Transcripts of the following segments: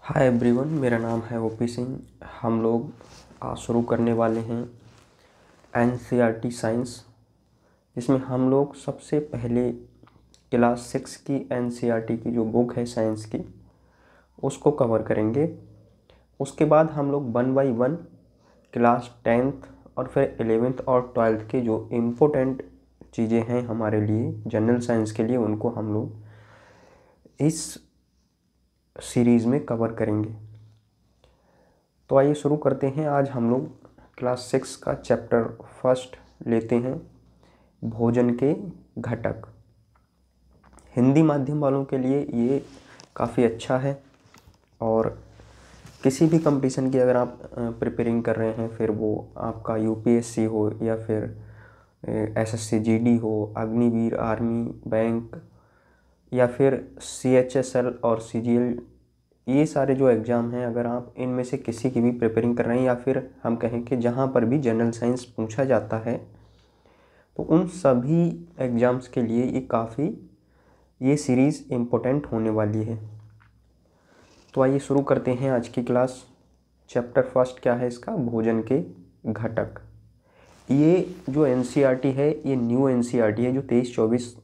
Hi everyone, मेरा नाम है ओपी सिंह। हम लोग आज शुरू करने वाले हैं एनसीईआरटी साइंस, जिसमें हम लोग सबसे पहले क्लास 6 की एनसीईआरटी की जो बुक है साइंस की उसको कवर करेंगे। उसके बाद हम लोग 1 बाय 1 क्लास 10th और फिर 11th और 12th के जो इम्पोर्टेंट चीज़ें हैं हमारे लिए जनरल साइंस के लिए, उनको हम लोग इस सीरीज़ में कवर करेंगे। तो आइए शुरू करते हैं। आज हम लोग क्लास 6 का चैप्टर फर्स्ट लेते हैं, भोजन के घटक। हिंदी माध्यम वालों के लिए ये काफ़ी अच्छा है, और किसी भी कंपटीशन की अगर आप प्रिपेयरिंग कर रहे हैं, फिर वो आपका यूपीएससी हो या फिर एसएससी जीडी हो, अग्निवीर, आर्मी, बैंक या फिर सीएचएसएल और सीजीएल, ये सारे जो एग्ज़ाम हैं, अगर आप इनमें से किसी की भी प्रिपेयरिंग कर रहे हैं या फिर हम कहें कि जहाँ पर भी जनरल साइंस पूछा जाता है, तो उन सभी एग्ज़ाम्स के लिए ये सीरीज़ इम्पोर्टेंट होने वाली है। तो आइए शुरू करते हैं आज की क्लास। चैप्टर फर्स्ट क्या है इसका? भोजन के घटक। ये जो एनसीईआरटी है, ये न्यू एनसीईआरटी है, जो 23-24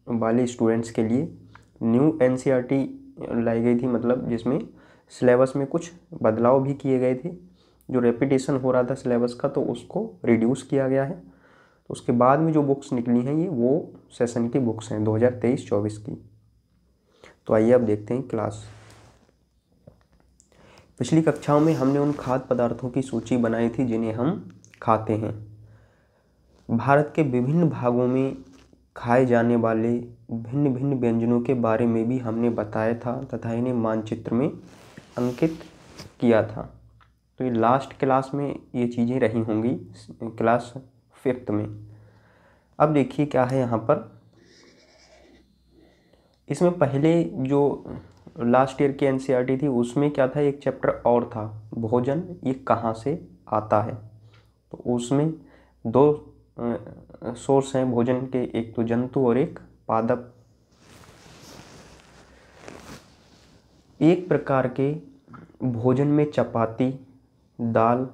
वाले स्टूडेंट्स के लिए न्यू एनसीईआरटी लाई गई थी, मतलब जिसमें सिलेबस में कुछ बदलाव भी किए गए थे। जो रेपिटेशन हो रहा था सिलेबस का, तो उसको रिड्यूस किया गया है। तो उसके बाद में जो बुक्स निकली हैं, ये वो सेशन की बुक्स हैं 2023-24 की। तो आइए अब देखते हैं क्लास। पिछली कक्षाओं में हमने उन खाद्य पदार्थों की सूची बनाई थी जिन्हें हम खाते हैं। भारत के विभिन्न भागों में खाए जाने वाले भिन्न भिन्न व्यंजनों के बारे में भी हमने बताया था तथा इन्हें मानचित्र में अंकित किया था। तो ये लास्ट क्लास में ये चीज़ें रही होंगी, क्लास 5th में। अब देखिए क्या है यहाँ पर। इसमें पहले जो लास्ट ईयर की एनसीईआरटी थी, उसमें क्या था, एक चैप्टर और था, भोजन ये कहाँ से आता है। तो उसमें दो सोर्स हैं भोजन के, एक तो जंतु और एक पादप। एक प्रकार के भोजन में चपाती, दाल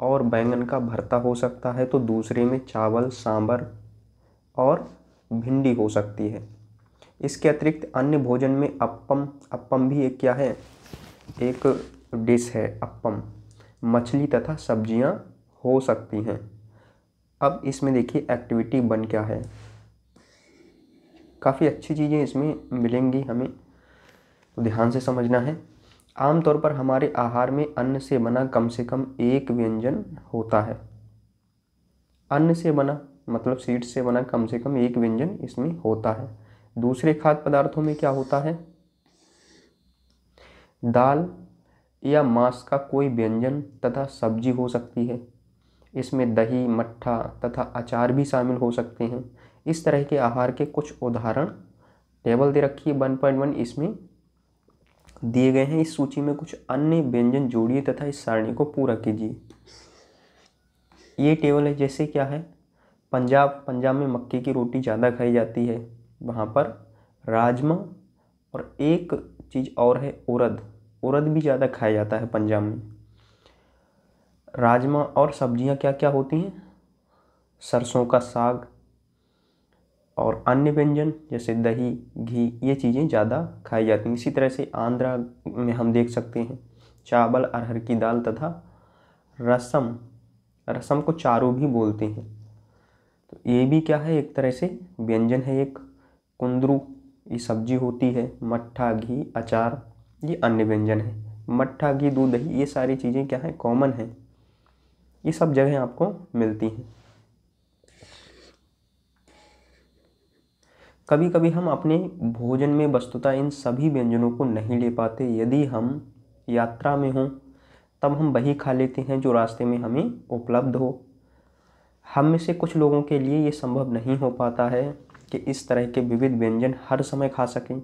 और बैंगन का भरता हो सकता है, तो दूसरे में चावल, सांभर और भिंडी हो सकती है। इसके अतिरिक्त अन्य भोजन में अप्पम भी एक क्या है, एक डिश है अप्पम, मछली तथा सब्जियां हो सकती हैं। अब इसमें देखिए एक्टिविटी 1 क्या है। काफ़ी अच्छी चीज़ें इसमें मिलेंगी हमें, तो ध्यान से समझना है। आमतौर पर हमारे आहार में अन्न से बना कम से कम एक व्यंजन होता है। अन्न से बना मतलब सीड से बना कम से कम एक व्यंजन इसमें होता है। दूसरे खाद्य पदार्थों में क्या होता है? दाल या मांस का कोई व्यंजन तथा सब्जी हो सकती है। इसमें दही, मट्ठा तथा अचार भी शामिल हो सकते हैं। इस तरह के आहार के कुछ उदाहरण टेबल दे रखी है 1.1 इसमें दिए गए हैं। इस सूची में कुछ अन्य व्यंजन जोड़िए तथा इस सारणी को पूरा कीजिए। ये टेबल है, जैसे क्या है, पंजाब में मक्के की रोटी ज़्यादा खाई जाती है, वहाँ पर राजमा, और एक चीज़ और है उड़द भी ज़्यादा खाया जाता है पंजाब में। राजमा और सब्जियां क्या क्या होती हैं? सरसों का साग और अन्य व्यंजन जैसे दही, घी, ये चीज़ें ज़्यादा खाई जाती हैं। इसी तरह से आंध्रा में हम देख सकते हैं चावल, अरहर की दाल तथा रसम को चारू भी बोलते हैं। तो ये भी क्या है, एक तरह से व्यंजन है। एक कुंदरू, ये सब्जी होती है। मट्ठा, घी, अचार, ये अन्य व्यंजन है। मट्ठा, घी, दूध, दही, ये सारी चीज़ें क्या है, कॉमन है, ये सब जगह आपको मिलती हैं। कभी कभी हम अपने भोजन में वस्तुतः इन सभी व्यंजनों को नहीं ले पाते। यदि हम यात्रा में हों तब हम वही खा लेते हैं जो रास्ते में हमें उपलब्ध हो। हम में से कुछ लोगों के लिए ये संभव नहीं हो पाता है कि इस तरह के विविध व्यंजन हर समय खा सकें।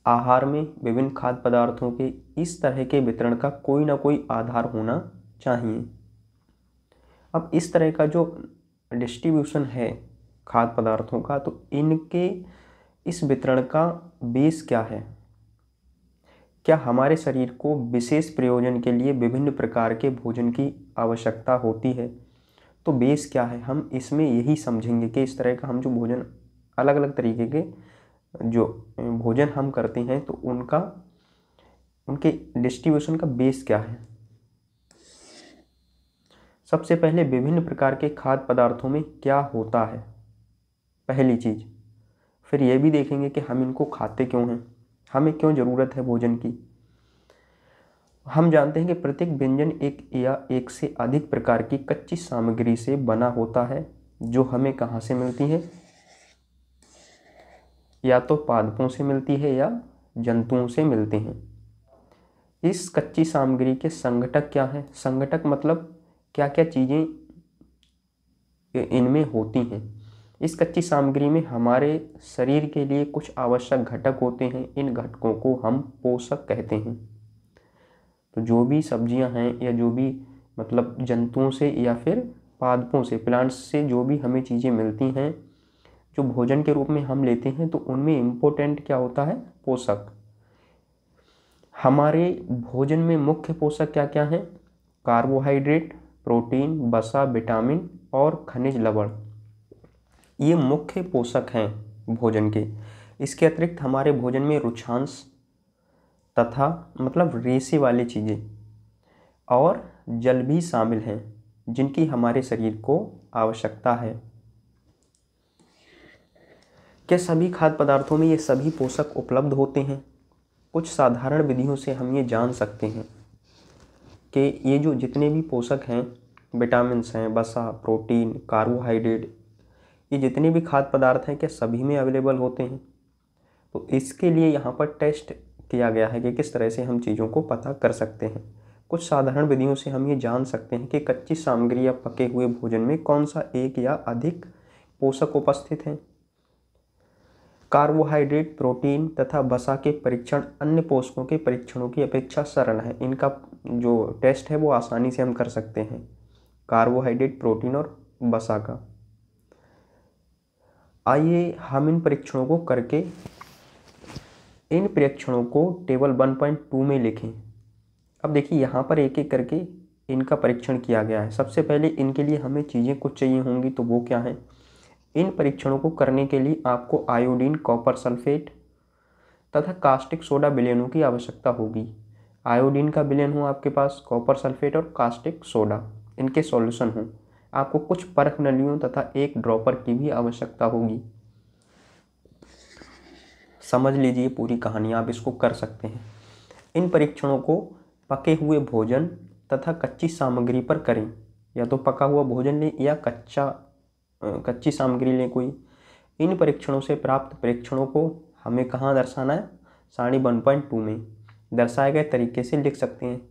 आहार में विभिन्न खाद्य पदार्थों के इस तरह के वितरण का कोई ना कोई आधार होना चाहिए। अब इस तरह का जो डिस्ट्रीब्यूशन है खाद्य पदार्थों का, तो इनके इस वितरण का बेस क्या है? क्या हमारे शरीर को विशेष प्रयोजन के लिए विभिन्न प्रकार के भोजन की आवश्यकता होती है? तो बेस क्या है, हम इसमें यही समझेंगे कि इस तरह का हम जो भोजन, अलग अलग तरीके के जो भोजन हम करते हैं तो उनके डिस्ट्रीब्यूशन का बेस क्या है। सबसे पहले विभिन्न प्रकार के खाद्य पदार्थों में क्या होता है, पहली चीज़। फिर ये भी देखेंगे कि हम इनको खाते क्यों हैं, हमें क्यों ज़रूरत है भोजन की। हम जानते हैं कि प्रत्येक व्यंजन एक या एक से अधिक प्रकार की कच्ची सामग्री से बना होता है, जो हमें कहाँ से मिलती है, या तो पादपों से मिलती है या जंतुओं से मिलते हैं। इस कच्ची सामग्री के संघटक क्या हैं? संघटक मतलब क्या क्या चीज़ें इनमें होती हैं। इस कच्ची सामग्री में हमारे शरीर के लिए कुछ आवश्यक घटक होते हैं, इन घटकों को हम पोषक कहते हैं। तो जो भी सब्जियां हैं या जो भी मतलब जंतुओं से या फिर पादपों से, प्लांट्स से जो भी हमें चीज़ें मिलती हैं जो भोजन के रूप में हम लेते हैं, तो उनमें इम्पोर्टेंट क्या होता है, पोषक। हमारे भोजन में मुख्य पोषक क्या क्या हैं? कार्बोहाइड्रेट, प्रोटीन, वसा, विटामिन और खनिज लवण, ये मुख्य पोषक हैं भोजन के। इसके अतिरिक्त हमारे भोजन में रुक्षांश तथा मतलब रेशे वाली चीज़ें और जल भी शामिल हैं, जिनकी हमारे शरीर को आवश्यकता है। क्या सभी खाद्य पदार्थों में ये सभी पोषक उपलब्ध होते हैं? कुछ साधारण विधियों से हम ये जान सकते हैं कि ये जो जितने भी पोषक हैं, विटामिन्स हैं, वसा, प्रोटीन, कार्बोहाइड्रेट, ये जितने भी खाद्य पदार्थ हैं क्या सभी में अवेलेबल होते हैं। तो इसके लिए यहाँ पर टेस्ट किया गया है कि किस तरह से हम चीज़ों को पता कर सकते हैं। कुछ साधारण विधियों से हम ये जान सकते हैं कि कच्ची सामग्री या पके हुए भोजन में कौन सा एक या अधिक पोषक उपस्थित हैं। कार्बोहाइड्रेट, प्रोटीन तथा वसा के परीक्षण अन्य पोषकों के परीक्षणों की अपेक्षा सरल है। इनका जो टेस्ट है वो आसानी से हम कर सकते हैं, कार्बोहाइड्रेट, प्रोटीन और वसा का। आइए हम इन परीक्षणों को करके इन परीक्षणों को टेबल 1.2 में लिखें। अब देखिए यहाँ पर एक एक करके इनका परीक्षण किया गया है। सबसे पहले इनके लिए हमें चीज़ें कुछ चाहिए होंगी, तो वो क्या है? इन परीक्षणों को करने के लिए आपको आयोडीन, कॉपर सल्फेट तथा कास्टिक सोडा विलयनों की आवश्यकता होगी। आयोडीन का विलयन हो आपके पास, कॉपर सल्फेट और कास्टिक सोडा इनके सॉल्यूशन हों। आपको कुछ परख नलियों तथा एक ड्रॉपर की भी आवश्यकता होगी। समझ लीजिए पूरी कहानी, आप इसको कर सकते हैं। इन परीक्षणों को पके हुए भोजन तथा कच्ची सामग्री पर करें, या तो पका हुआ भोजन लें या कच्ची सामग्री लें कोई। इन परीक्षणों से प्राप्त परीक्षणों को हमें कहाँ दर्शाना है? सारणी 1.2 में दर्शाए गए तरीके से लिख सकते हैं।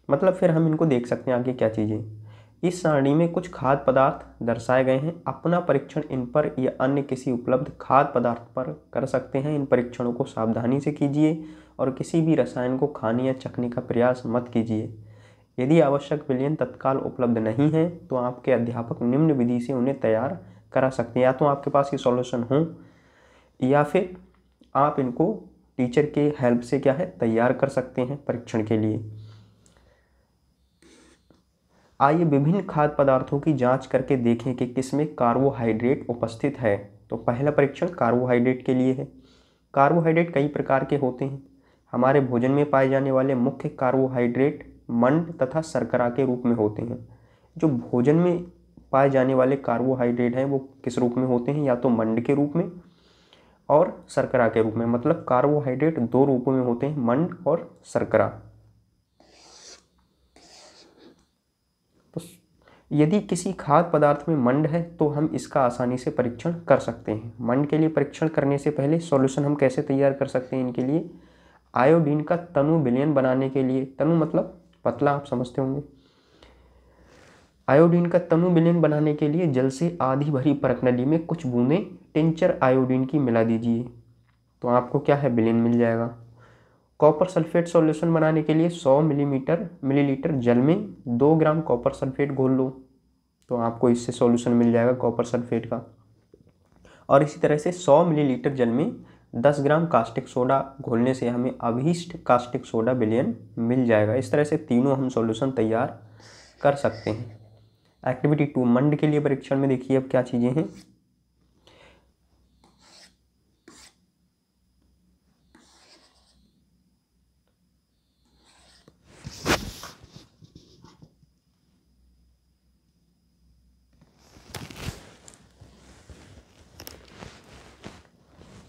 मतलब फिर हम इनको देख सकते हैं आगे क्या चीज़ें। इस सारणी में कुछ खाद्य पदार्थ दर्शाए गए हैं। अपना परीक्षण इन पर या अन्य किसी उपलब्ध खाद्य पदार्थ पर कर सकते हैं। इन परीक्षणों को सावधानी से कीजिए और किसी भी रसायन को खाने या चखने का प्रयास मत कीजिए। यदि आवश्यक विलयन तत्काल उपलब्ध नहीं है तो आपके अध्यापक निम्न विधि से उन्हें तैयार करा सकते हैं। या तो आपके पास ये सॉल्यूशन हो या फिर आप इनको टीचर के हेल्प से क्या है तैयार कर सकते हैं परीक्षण के लिए। आइए विभिन्न खाद्य पदार्थों की जांच करके देखें कि किसमें कार्बोहाइड्रेट उपस्थित है। तो पहला परीक्षण कार्बोहाइड्रेट के लिए है। कार्बोहाइड्रेट कई प्रकार के होते हैं। हमारे भोजन में पाए जाने वाले मुख्य कार्बोहाइड्रेट मंड तथा शर्करा के रूप में होते हैं। जो भोजन में पाए जाने वाले कार्बोहाइड्रेट हैं वो किस रूप में होते हैं? या तो मंड के रूप में और शर्करा के रूप में। मतलब कार्बोहाइड्रेट दो रूपों में होते हैं, मंड और शर्करा। तो यदि किसी खाद्य पदार्थ में मंड है तो हम इसका आसानी से परीक्षण कर सकते हैं। मंड के लिए परीक्षण करने से पहले सॉल्यूशन हम कैसे तैयार कर सकते हैं? इनके लिए आयोडीन का तनु विलयन बनाने के लिए, तनु मतलब पतला, आप समझते होंगे। आयोडीन का तनु विलयन बनाने के लिए जल से आधी भरी परख नली में कुछ बूंदें टिंचर आयोडीन की मिला दीजिए, तो आपको क्या है विलयन मिल जाएगा। कॉपर सल्फेट सॉल्यूशन बनाने के लिए 100 मिलीलीटर जल में 2 ग्राम कॉपर सल्फेट घोल लो, तो आपको इससे सॉल्यूशन मिल जाएगा कॉपर सल्फेट का। और इसी तरह से 100 मिलीलीटर जल में 10 ग्राम कास्टिक सोडा घोलने से हमें अभीष्ट कास्टिक सोडा विलयन मिल जाएगा। इस तरह से तीनों हम सॉल्यूशन तैयार कर सकते हैं। एक्टिविटी 2 मंड के लिए परीक्षण में देखिए अब क्या चीज़ें हैं।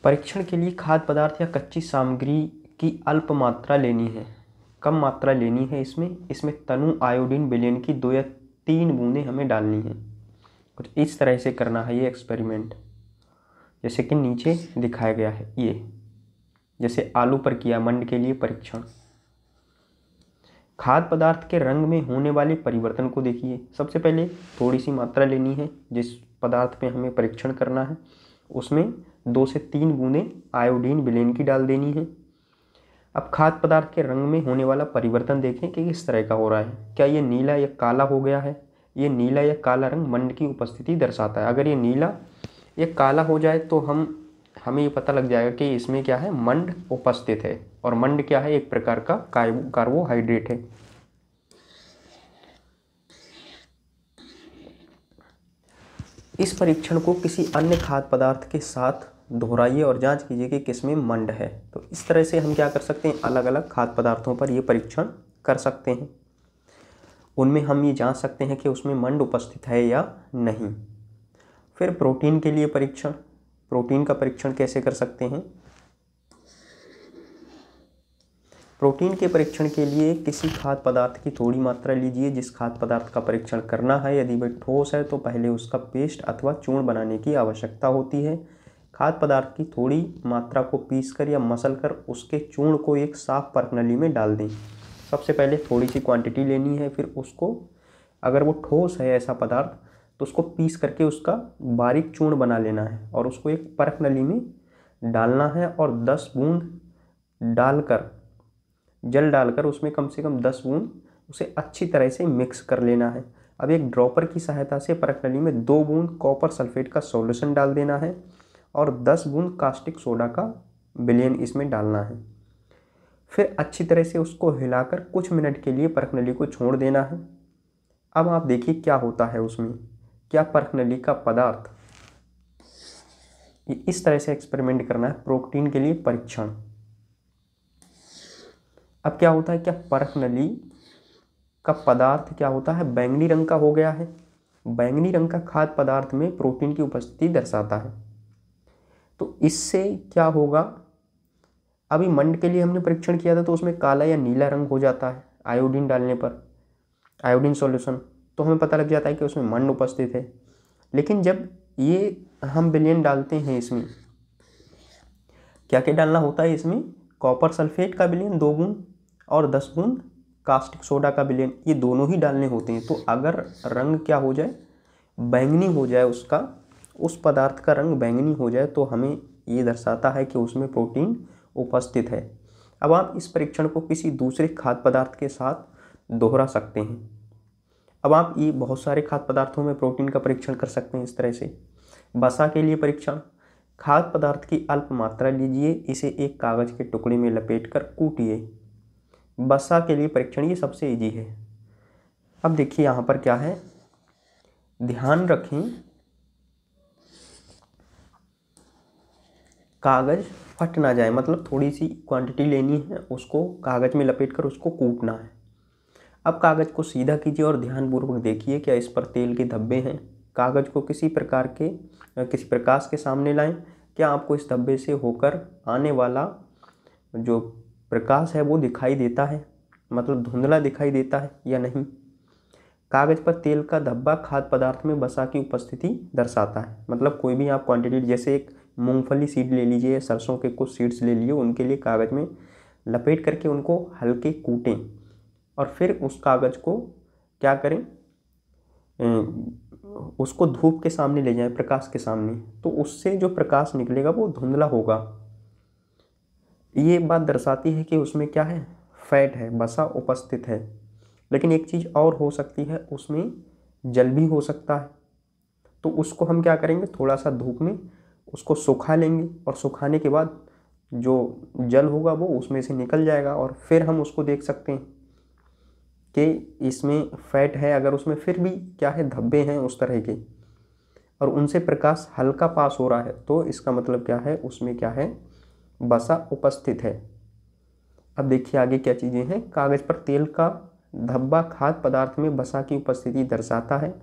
परीक्षण के लिए खाद्य पदार्थ या कच्ची सामग्री की अल्प मात्रा लेनी है, कम मात्रा लेनी है। इसमें तनु आयोडीन विलयन की 2 या 3 बूंदें हमें डालनी है। कुछ इस तरह से करना है ये एक्सपेरिमेंट, जैसे कि नीचे दिखाया गया है। ये जैसे आलू पर किया मंड के लिए परीक्षण। खाद्य पदार्थ के रंग में होने वाले परिवर्तन को देखिए। सबसे पहले थोड़ी सी मात्रा लेनी है, जिस पदार्थ पे हमें परीक्षण करना है उसमें 2 से 3 बूंदें आयोडीन विलयन की डाल देनी है। अब खाद्य पदार्थ के रंग में होने वाला परिवर्तन देखें कि किस तरह का हो रहा है। क्या ये नीला या काला हो गया है? ये नीला या काला रंग मंड की उपस्थिति दर्शाता है। अगर ये नीला या काला हो जाए तो हमें ये पता लग जाएगा कि इसमें क्या है, मंड उपस्थित है। और मंड क्या है, एक प्रकार का कार्बोहाइड्रेट है। इस परीक्षण को किसी अन्य खाद्य पदार्थ के साथ दोहराइए और जांच कीजिए कि किसमें मंड है। तो इस तरह से हम क्या कर सकते हैं, अलग अलग खाद्य पदार्थों पर ये परीक्षण कर सकते हैं। उनमें हम ये जांच सकते हैं कि उसमें मंड उपस्थित है या नहीं। फिर प्रोटीन के लिए परीक्षण। प्रोटीन का परीक्षण कैसे कर सकते हैं? प्रोटीन के परीक्षण के लिए किसी खाद्य पदार्थ की थोड़ी मात्रा लीजिए। जिस खाद्य पदार्थ का परीक्षण करना है, यदि वह ठोस है तो पहले उसका पेस्ट अथवा चूर्ण बनाने की आवश्यकता होती है। खाद्य पदार्थ की थोड़ी मात्रा को पीसकर या मसलकर उसके चूर्ण को एक साफ परखनली में डाल दें। सबसे पहले थोड़ी सी क्वांटिटी लेनी है, फिर उसको, अगर वो ठोस है ऐसा पदार्थ, तो उसको पीस करके उसका बारीक चूर्ण बना लेना है और उसको एक परखनली में डालना है और 10 बूंद डालकर, जल डालकर उसमें कम से कम 10 बूंद उसे अच्छी तरह से मिक्स कर लेना है। अब एक ड्रॉपर की सहायता से परखनली में 2 बूंद कॉपर सल्फेट का सॉल्यूशन डाल देना है और 10 बूंद कास्टिक सोडा का विलयन इसमें डालना है। फिर अच्छी तरह से उसको हिलाकर कुछ मिनट के लिए परखनली को छोड़ देना है। अब आप देखिए क्या होता है उसमें। क्या परखनली का पदार्थ, इस तरह से एक्सपेरिमेंट करना है प्रोटीन के लिए परीक्षण। अब क्या होता है, क्या परखनली का पदार्थ क्या होता है, बैंगनी रंग का हो गया है। बैंगनी रंग का खाद्य पदार्थ में प्रोटीन की उपस्थिति दर्शाता है। तो इससे क्या होगा, अभी मंड के लिए हमने परीक्षण किया था तो उसमें काला या नीला रंग हो जाता है आयोडीन डालने पर, आयोडीन सॉल्यूशन, तो हमें पता लग जाता है कि उसमें मंड उपस्थित है। लेकिन जब ये हम विलयन डालते हैं, इसमें क्या क्या डालना होता है, इसमें कॉपर सल्फेट का विलयन 2 बूंद और 10 बूंद कास्टिक सोडा का विलयन, ये दोनों ही डालने होते हैं। तो अगर रंग क्या हो जाए, बैंगनी हो जाए, उस पदार्थ का रंग बैंगनी हो जाए, तो हमें ये दर्शाता है कि उसमें प्रोटीन उपस्थित है। अब आप इस परीक्षण को किसी दूसरे खाद्य पदार्थ के साथ दोहरा सकते हैं। अब आप ये बहुत सारे खाद्य पदार्थों में प्रोटीन का परीक्षण कर सकते हैं इस तरह से। वसा के लिए परीक्षण। खाद्य पदार्थ की अल्प मात्रा लीजिए, इसे एक कागज के टुकड़े में लपेटकर कूटिए। वसा के लिए परीक्षण ये सबसे इजी है। अब देखिए यहाँ पर क्या है, ध्यान रखें कागज फट ना जाए, मतलब थोड़ी सी क्वांटिटी लेनी है, उसको कागज में लपेटकर उसको कूटना है। अब कागज को सीधा कीजिए और ध्यानपूर्वक देखिए क्या इस पर तेल के धब्बे हैं। कागज को किसी प्रकाश के सामने लाएं। क्या आपको इस धब्बे से होकर आने वाला जो प्रकाश है वो दिखाई देता है, मतलब धुंधला दिखाई देता है या नहीं? कागज पर तेल का धब्बा खाद्य पदार्थ में वसा की उपस्थिति दर्शाता है। मतलब कोई भी आप क्वांटिटी, जैसे एक मूंगफली सीड ले लीजिए या सरसों के कुछ सीड्स ले लिए, उनके लिए कागज में लपेट करके उनको हल्के कूटें और फिर उस कागज को क्या करें, उसको धूप के सामने ले जाएं, प्रकाश के सामने, तो उससे जो प्रकाश निकलेगा वो धुंधला होगा। ये बात दर्शाती है कि उसमें क्या है, फैट है, वसा उपस्थित है। लेकिन एक चीज़ और हो सकती है, उसमें जल भी हो सकता है। तो उसको हम क्या करेंगे, थोड़ा सा धूप में उसको सुखा लेंगे और सुखाने के बाद जो जल होगा वो उसमें से निकल जाएगा और फिर हम उसको देख सकते हैं कि इसमें फैट है। अगर उसमें फिर भी क्या है, धब्बे हैं उस तरह के और उनसे प्रकाश हल्का पास हो रहा है, तो इसका मतलब क्या है, उसमें क्या है, वसा उपस्थित है। अब देखिए आगे क्या चीज़ें हैं। कागज पर तेल का धब्बा खाद्य पदार्थ में वसा की उपस्थिति दर्शाता है।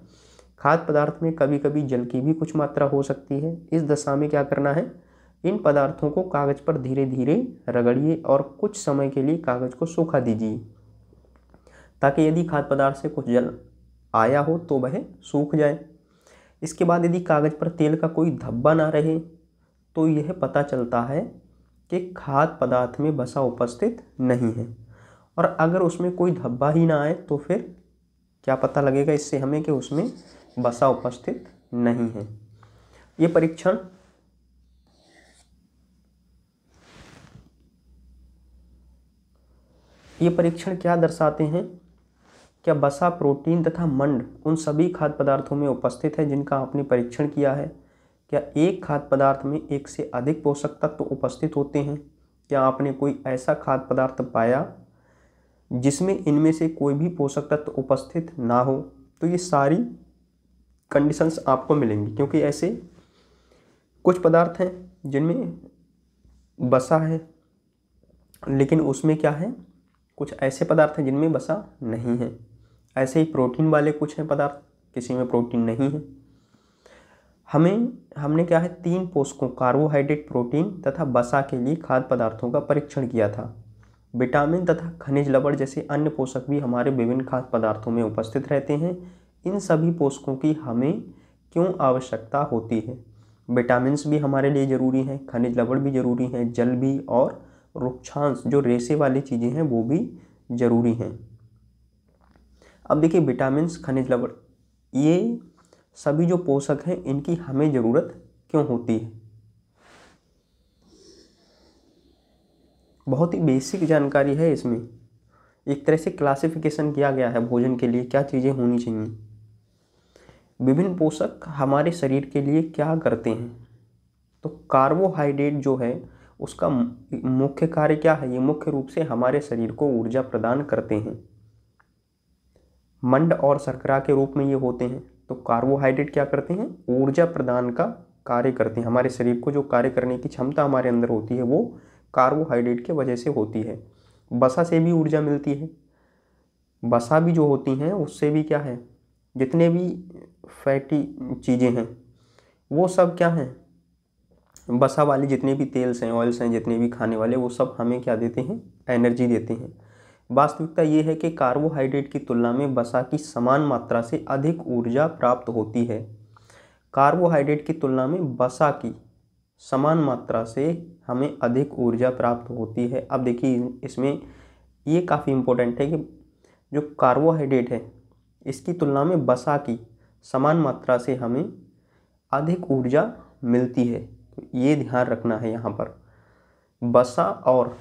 खाद्य पदार्थ में कभी कभी जल की भी कुछ मात्रा हो सकती है। इस दशा में क्या करना है, इन पदार्थों को कागज पर धीरे धीरे रगड़िए और कुछ समय के लिए कागज को सूखा दीजिए, ताकि यदि खाद्य पदार्थ से कुछ जल आया हो तो वह सूख जाए। इसके बाद यदि कागज पर तेल का कोई धब्बा ना रहे तो यह पता चलता है कि खाद्य पदार्थ में वसा उपस्थित नहीं है। और अगर उसमें कोई धब्बा ही ना आए तो फिर क्या पता लगेगा इससे हमें कि उसमें वसा उपस्थित नहीं है। ये परीक्षण क्या दर्शाते हैं, क्या वसा, प्रोटीन तथा मंड उन सभी खाद्य पदार्थों में उपस्थित है जिनका आपने परीक्षण किया है। क्या एक खाद्य पदार्थ में एक से अधिक पोषक तत्व उपस्थित होते हैं। क्या आपने कोई ऐसा खाद्य पदार्थ पाया जिसमें इनमें से कोई भी पोषक तत्व उपस्थित ना हो। तो ये सारी कंडीशंस आपको मिलेंगी, क्योंकि ऐसे कुछ पदार्थ हैं जिनमें वसा है लेकिन उसमें क्या है, कुछ ऐसे पदार्थ हैं जिनमें वसा नहीं है। ऐसे ही प्रोटीन वाले कुछ हैं पदार्थ, किसी में प्रोटीन नहीं है। हमने क्या है, 3 पोषकों कार्बोहाइड्रेट, प्रोटीन तथा वसा के लिए खाद्य पदार्थों का परीक्षण किया था। विटामिन तथा खनिज लवण जैसे अन्य पोषक भी हमारे विभिन्न खाद्य पदार्थों में उपस्थित रहते हैं। इन सभी पोषकों की हमें क्यों आवश्यकता होती है। विटामिन्स भी हमारे लिए ज़रूरी हैं, खनिज लवण भी ज़रूरी हैं, जल भी, और रुक्षांश जो रेशे वाली चीज़ें हैं वो भी ज़रूरी हैं। अब देखिए विटामिन्स, खनिज लवण, ये सभी जो पोषक हैं इनकी हमें ज़रूरत क्यों होती है। बहुत ही बेसिक जानकारी है इसमें। एक तरह से क्लासिफिकेशन किया गया है भोजन के लिए क्या चीज़ें होनी चाहिए। विभिन्न पोषक हमारे शरीर के लिए क्या करते हैं। तो कार्बोहाइड्रेट जो है उसका मुख्य कार्य क्या है, ये मुख्य रूप से हमारे शरीर को ऊर्जा प्रदान करते हैं। मंड और शर्करा के रूप में ये होते हैं। तो कार्बोहाइड्रेट क्या करते हैं, ऊर्जा प्रदान का कार्य करते हैं। हमारे शरीर को जो कार्य करने की क्षमता हमारे अंदर होती है वो कार्बोहाइड्रेट की वजह से होती है। वसा से भी ऊर्जा मिलती है। वसा भी जो होती हैं उससे भी क्या है, जितने भी फैटी चीज़ें हैं वो सब क्या हैं, वसा वाली जितने भी तेल्स हैं, ऑयल्स हैं, जितने भी खाने वाले, वो सब हमें क्या देते हैं, एनर्जी देते हैं। वास्तविकता ये है कि कार्बोहाइड्रेट की तुलना में वसा की समान मात्रा से अधिक ऊर्जा प्राप्त होती है। कार्बोहाइड्रेट की तुलना में वसा की समान मात्रा से हमें अधिक ऊर्जा प्राप्त होती है। अब देखिए इसमें ये काफ़ी इम्पोर्टेंट है कि जो कार्बोहाइड्रेट है इसकी तुलना में वसा की समान मात्रा से हमें अधिक ऊर्जा मिलती है। तो ये ध्यान रखना है यहाँ पर। वसा और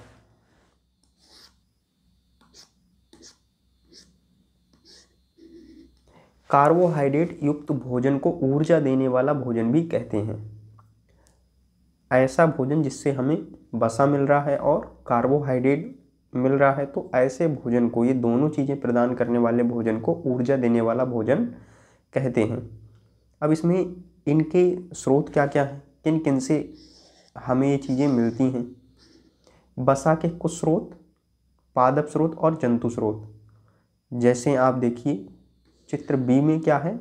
कार्बोहाइड्रेट युक्त भोजन को ऊर्जा देने वाला भोजन भी कहते हैं। ऐसा भोजन जिससे हमें वसा मिल रहा है और कार्बोहाइड्रेट मिल रहा है, तो ऐसे भोजन को, ये दोनों चीज़ें प्रदान करने वाले भोजन को ऊर्जा देने वाला भोजन कहते हैं। अब इसमें इनके स्रोत क्या क्या हैं, किन किन से हमें ये चीज़ें मिलती हैं। वसा के कुछ स्रोत, पादप स्रोत और जंतु स्रोत। जैसे आप देखिए चित्र बी में क्या है,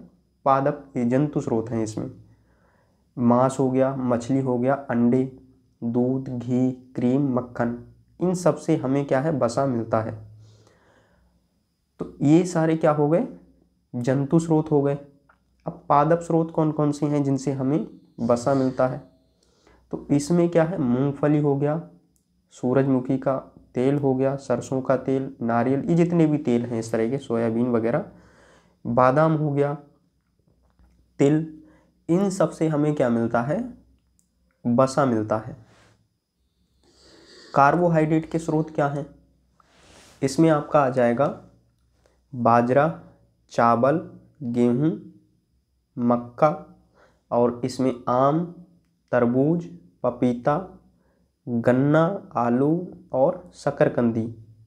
पादप जंतु स्रोत हैं। इसमें मांस हो गया, मछली हो गया, अंडे, दूध, घी, क्रीम, मक्खन, इन सब से हमें क्या है, वसा मिलता है। तो ये सारे क्या हो गए, जंतु स्रोत हो गए। अब पादप स्रोत कौन कौन से हैं जिनसे हमें वसा मिलता है। तो इसमें क्या है, मूंगफली हो गया, सूरजमुखी का तेल हो गया, सरसों का तेल, नारियल, ये जितने भी तेल हैं इस तरह के, सोयाबीन वगैरह, बादाम हो गया, तिल, इन सब से हमें क्या मिलता है, वसा मिलता है। कार्बोहाइड्रेट के स्रोत क्या हैं, इसमें आपका आ जाएगा बाजरा, चावल, गेहूँ, मक्का, और इसमें आम, तरबूज, पपीता, गन्ना, आलू और शकरकंदी,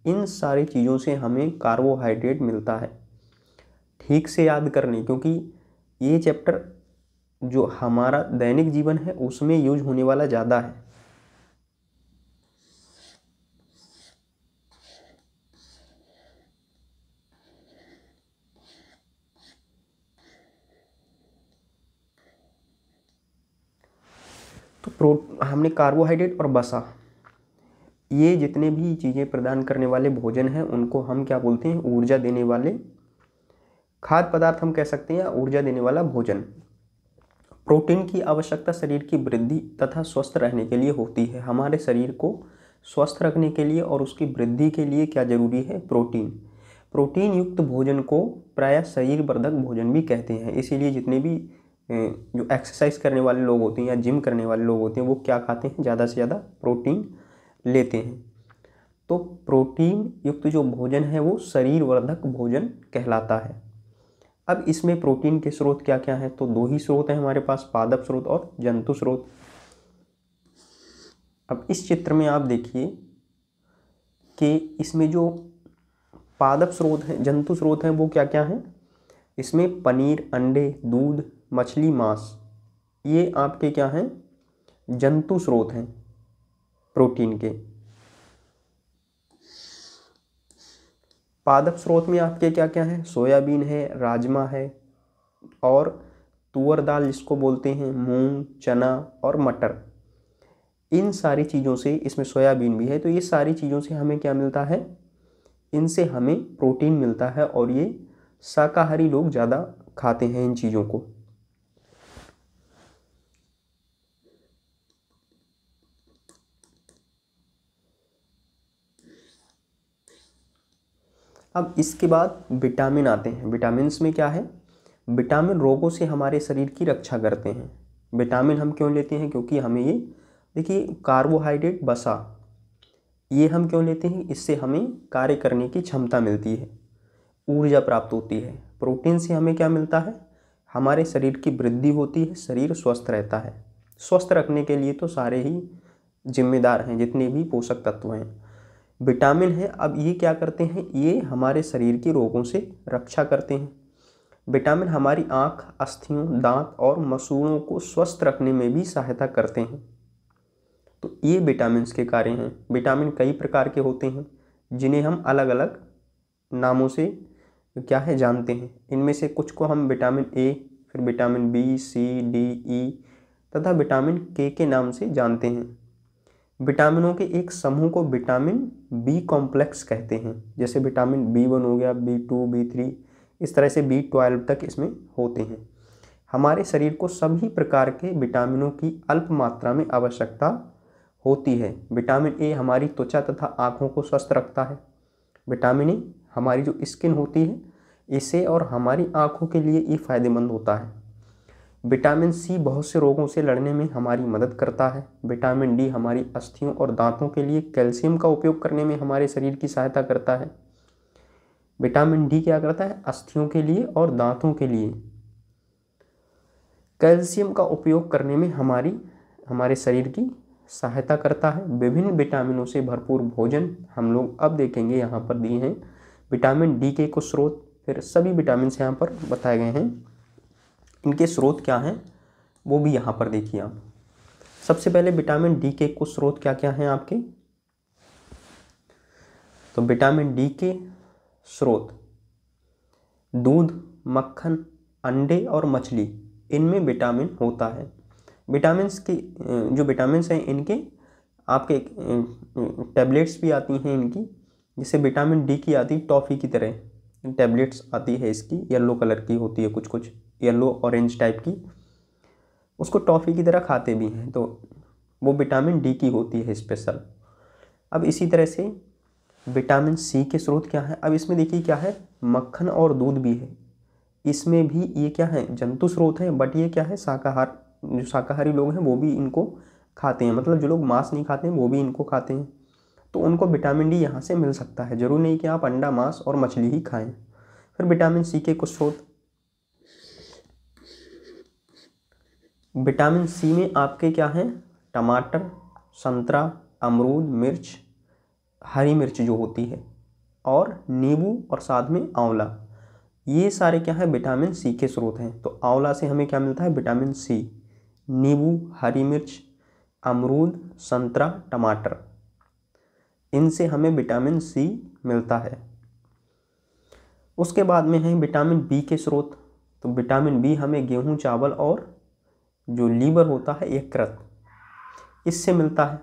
इन सारी चीज़ों से हमें कार्बोहाइड्रेट मिलता है। ठीक से याद करनी, क्योंकि ये चैप्टर जो हमारा दैनिक जीवन है उसमें यूज होने वाला ज़्यादा है। तो हमने कार्बोहाइड्रेट और वसा, ये जितने भी चीज़ें प्रदान करने वाले भोजन हैं उनको हम क्या बोलते हैं? ऊर्जा देने वाले खाद्य पदार्थ हम कह सकते हैं, या ऊर्जा देने वाला भोजन। प्रोटीन की आवश्यकता शरीर की वृद्धि तथा स्वस्थ रहने के लिए होती है। हमारे शरीर को स्वस्थ रखने के लिए और उसकी वृद्धि के लिए क्या जरूरी है? प्रोटीन। प्रोटीन युक्त भोजन को प्रायः शरीर वर्धक भोजन भी कहते हैं। इसीलिए जितने भी जो एक्सरसाइज करने वाले लोग होते हैं या जिम करने वाले लोग होते हैं वो क्या खाते हैं? ज़्यादा से ज़्यादा प्रोटीन लेते हैं। तो प्रोटीन युक्त जो भोजन है वो शरीर वर्धक भोजन कहलाता है। अब इसमें प्रोटीन के स्रोत क्या क्या हैं? तो दो ही स्रोत हैं हमारे पास, पादप स्रोत और जंतु स्रोत। अब इस चित्र में आप देखिए कि इसमें जो पादप स्रोत हैं, जंतु स्रोत हैं, वो क्या क्या हैं? इसमें पनीर, अंडे, दूध, मछली, मांस, ये आपके क्या हैं? जंतु स्रोत हैं प्रोटीन के। पादप स्रोत में आपके क्या क्या है? सोयाबीन है, राजमा है और तुअर दाल जिसको बोलते हैं, मूंग, चना और मटर। इन सारी चीज़ों से, इसमें सोयाबीन भी है, तो ये सारी चीज़ों से हमें क्या मिलता है? इनसे हमें प्रोटीन मिलता है और ये शाकाहारी लोग ज़्यादा खाते हैं इन चीज़ों को। अब इसके बाद विटामिन आते हैं। विटामिन्स में क्या है? विटामिन रोगों से हमारे शरीर की रक्षा करते हैं। विटामिन हम क्यों लेते हैं? क्योंकि हमें ये देखिए, कार्बोहाइड्रेट, वसा, ये हम क्यों लेते हैं? इससे हमें कार्य करने की क्षमता मिलती है, ऊर्जा प्राप्त होती है। प्रोटीन से हमें क्या मिलता है? हमारे शरीर की वृद्धि होती है, शरीर स्वस्थ रहता है। स्वस्थ रखने के लिए तो सारे ही जिम्मेदार हैं, जितने भी पोषक तत्व हैं। विटामिन है, अब ये क्या करते हैं? ये हमारे शरीर के रोगों से रक्षा करते हैं। विटामिन हमारी आँख, अस्थियों, दांत और मसूड़ों को स्वस्थ रखने में भी सहायता करते हैं। तो ये विटामिन के कार्य हैं। विटामिन कई प्रकार के होते हैं जिन्हें हम अलग अलग नामों से क्या है जानते हैं। इनमें से कुछ को हम विटामिन ए, फिर विटामिन बी, सी, डी, ई तथा विटामिन के नाम से जानते हैं। विटामिनों के एक समूह को विटामिन बी कॉम्प्लेक्स कहते हैं। जैसे विटामिन B1 हो गया, B2, B3, इस तरह से B12 तक इसमें होते हैं। हमारे शरीर को सभी प्रकार के विटामिनों की अल्प मात्रा में आवश्यकता होती है। विटामिन ए हमारी त्वचा तथा आँखों को स्वस्थ रखता है। विटामिन ए हमारी जो स्किन होती है, इसे और हमारी आँखों के लिए ये फायदेमंद होता है। विटामिन सी बहुत से रोगों से लड़ने में हमारी मदद करता है। विटामिन डी हमारी अस्थियों और दांतों के लिए कैल्शियम का उपयोग करने में हमारे शरीर की सहायता करता है। विटामिन डी क्या करता है? अस्थियों के लिए और दांतों के लिए कैल्शियम का उपयोग करने में हमारे शरीर की सहायता करता है। विभिन्न विटामिनों से भरपूर भोजन हम लोग अब देखेंगे, यहाँ पर दिए हैं विटामिन डी के कुछ स्रोत, फिर सभी विटामिन यहाँ पर बताए गए हैं। इनके स्रोत क्या हैं वो भी यहाँ पर देखिए आप। सबसे पहले विटामिन डी के कुछ स्रोत क्या क्या हैं आपके? तो विटामिन डी के स्रोत दूध, मक्खन, अंडे और मछली, इनमें विटामिन होता है। विटामिन्स की जो विटामिन्स हैं इनके आपके टैबलेट्स भी आती हैं इनकी। जैसे विटामिन डी की आती है टॉफ़ी की तरह टैबलेट्स आती है इसकी, येलो कलर की होती है, कुछ कुछ येलो ऑरेंज टाइप की, उसको टॉफ़ी की तरह खाते भी हैं, तो वो विटामिन डी की होती है स्पेशल। अब इसी तरह से विटामिन सी के स्रोत क्या है? अब इसमें देखिए क्या है, मक्खन और दूध भी है। इसमें भी ये क्या है? जंतु स्रोत है, बट ये क्या है? जो शाकाहारी लोग हैं वो भी इनको खाते हैं, मतलब जो लोग मांस नहीं खाते हैं वो भी इनको खाते हैं, तो उनको विटामिन डी यहाँ से मिल सकता है। जरूरी नहीं कि आप अंडा, मांस और मछली ही खाएं। फिर विटामिन सी के कुछ स्रोत, विटामिन सी में आपके क्या हैं? टमाटर, संतरा, अमरूद, मिर्च, हरी मिर्च जो होती है, और नींबू और साथ में आंवला, ये सारे क्या है विटामिन सी के स्रोत हैं। तो आंवला से हमें क्या मिलता है विटामिन सी, नींबू, हरी मिर्च, अमरूद, संतरा, टमाटर, इनसे हमें विटामिन सी मिलता है। उसके बाद में है विटामिन बी के स्रोत। तो विटामिन बी हमें गेहूं, चावल और जो लीवर होता है यकृत, इससे मिलता है।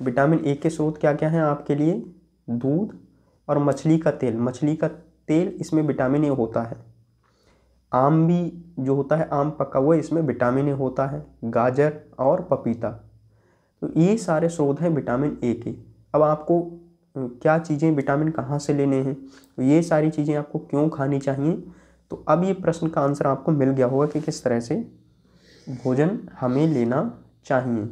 विटामिन ए के स्रोत क्या क्या हैं आपके लिए? दूध और मछली का तेल। मछली का तेल, इसमें विटामिन ए होता है। आम भी जो होता है, आम पका हुआ, इसमें विटामिन ए होता है। गाजर और पपीता, तो ये सारे स्रोत हैं विटामिन ए के। अब आपको क्या चीज़ें, विटामिन कहाँ से लेने हैं, तो ये सारी चीज़ें आपको क्यों खानी चाहिए, तो अब ये प्रश्न का आंसर आपको मिल गया होगा कि किस तरह से भोजन हमें लेना चाहिए।